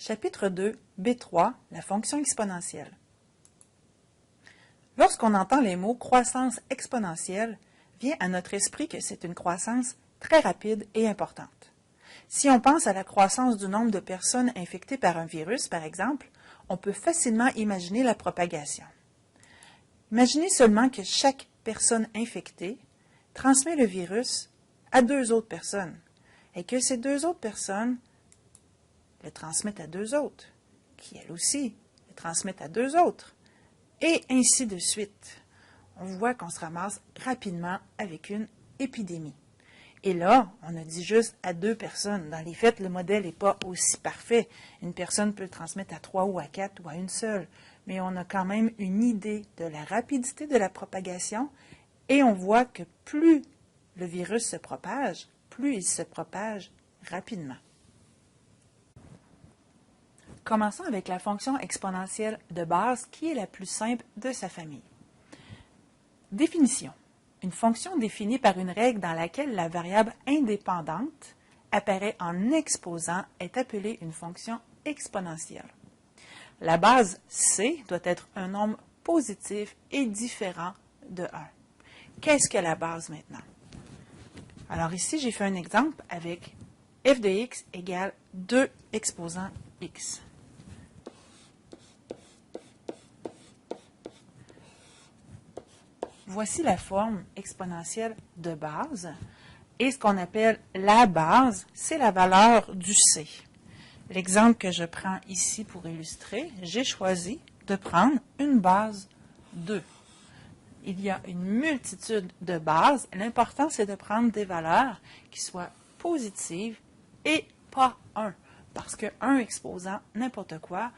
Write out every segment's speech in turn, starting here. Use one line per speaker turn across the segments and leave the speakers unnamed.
Chapitre 2, B3, la fonction exponentielle. Lorsqu'on entend les mots croissance exponentielle, vient à notre esprit que c'est une croissance très rapide et importante. Si on pense à la croissance du nombre de personnes infectées par un virus, par exemple, on peut facilement imaginer la propagation. Imaginez seulement que chaque personne infectée transmet le virus à 2 autres personnes et que ces 2 autres personnes le transmettent à 2 autres, qui elles aussi le transmettent à 2 autres, et ainsi de suite. On voit qu'on se ramasse rapidement avec une épidémie. Et là, on a dit juste à 2 personnes. Dans les faits, le modèle n'est pas aussi parfait. Une personne peut le transmettre à 3 ou à 4 ou à une seule. Mais on a quand même une idée de la rapidité de la propagation et on voit que plus le virus se propage, plus il se propage rapidement. Commençons avec la fonction exponentielle de base qui est la plus simple de sa famille. Définition. Une fonction définie par une règle dans laquelle la variable indépendante apparaît en exposant est appelée une fonction exponentielle. La base C doit être un nombre positif et différent de 1. Qu'est-ce que la base maintenant? Alors ici, j'ai fait un exemple avec f de x égale 2 exposant x. Voici la forme exponentielle de base. Et ce qu'on appelle la base, c'est la valeur du C. L'exemple que je prends ici pour illustrer, j'ai choisi de prendre une base 2. Il y a une multitude de bases. L'important, c'est de prendre des valeurs qui soient positives et pas 1. Parce que 1 exposant n'importe quoi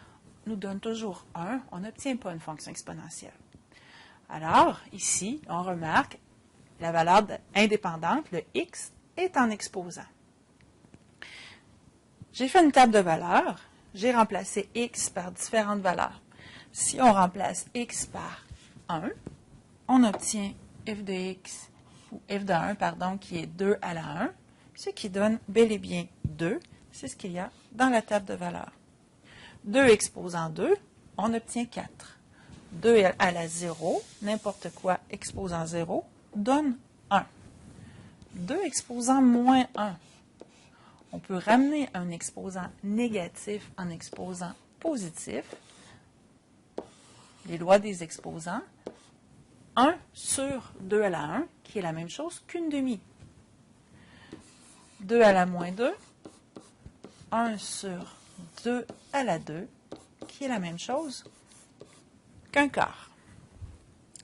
nous donne toujours 1. On n'obtient pas une fonction exponentielle. Alors, ici, on remarque la valeur indépendante, le x, est en exposant. J'ai fait une table de valeurs. J'ai remplacé x par différentes valeurs. Si on remplace x par 1, on obtient f de x, ou f de 1, pardon, qui est 2 à la 1, ce qui donne bel et bien 2. C'est ce qu'il y a dans la table de valeurs. 2 exposant 2, on obtient 4. 2 à la 0, n'importe quoi exposant 0, donne 1. 2 exposant moins 1. On peut ramener un exposant négatif en exposant positif. Les lois des exposants. 1 sur 2 à la 1, qui est la même chose qu'une demi. 2 à la moins 2. 1 sur 2 à la 2, qui est la même chose qu'un quart.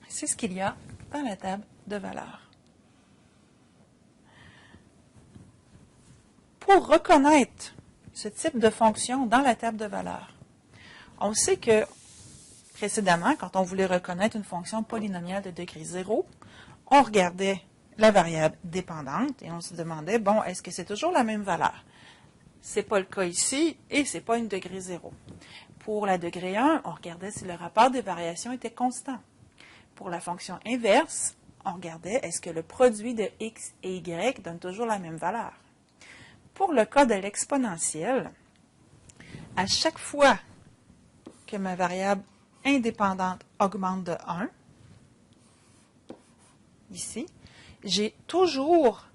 C'est ce qu'il y a dans la table de valeurs. Pour reconnaître ce type de fonction dans la table de valeurs, on sait que précédemment, quand on voulait reconnaître une fonction polynomiale de degré 0, on regardait la variable dépendante et on se demandait, bon, est-ce que c'est toujours la même valeur? Ce n'est pas le cas ici et ce n'est pas une degré 0. Pour la degré 1, on regardait si le rapport des variations était constant. Pour la fonction inverse, on regardait est-ce que le produit de x et y donne toujours la même valeur. Pour le cas de l'exponentielle, à chaque fois que ma variable indépendante augmente de 1, ici, j'ai toujours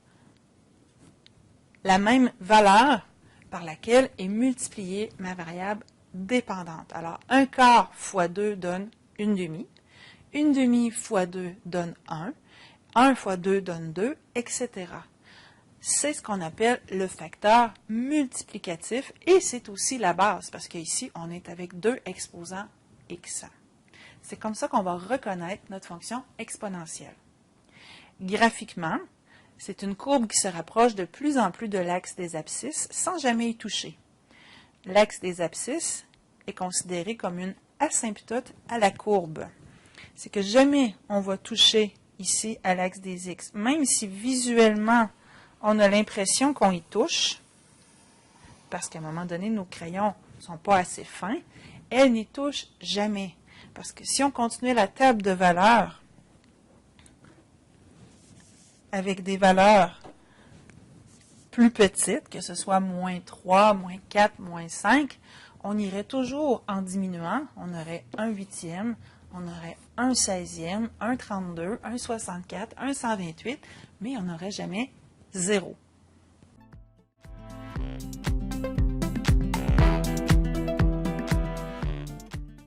la même valeur par laquelle est multipliée ma variable dépendante. Alors, 1 quart fois 2 donne une demi. Une demi fois 2 donne 1. 1 fois 2 donne 2, etc. C'est ce qu'on appelle le facteur multiplicatif et c'est aussi la base parce qu'ici, on est avec 2 exposants x. C'est comme ça qu'on va reconnaître notre fonction exponentielle. Graphiquement, c'est une courbe qui se rapproche de plus en plus de l'axe des abscisses sans jamais y toucher. L'axe des abscisses est considéré comme une asymptote à la courbe. C'est que jamais on va toucher ici à l'axe des x, même si visuellement on a l'impression qu'on y touche, parce qu'à un moment donné, nos crayons ne sont pas assez fins, elles n'y touchent jamais. Parce que si on continuait la table de valeurs avec des valeurs plus petite, que ce soit moins 3, moins 4, moins 5, on irait toujours en diminuant. On aurait un huitième, on aurait un 16e, un 32, un 64, un 128, mais on n'aurait jamais 0.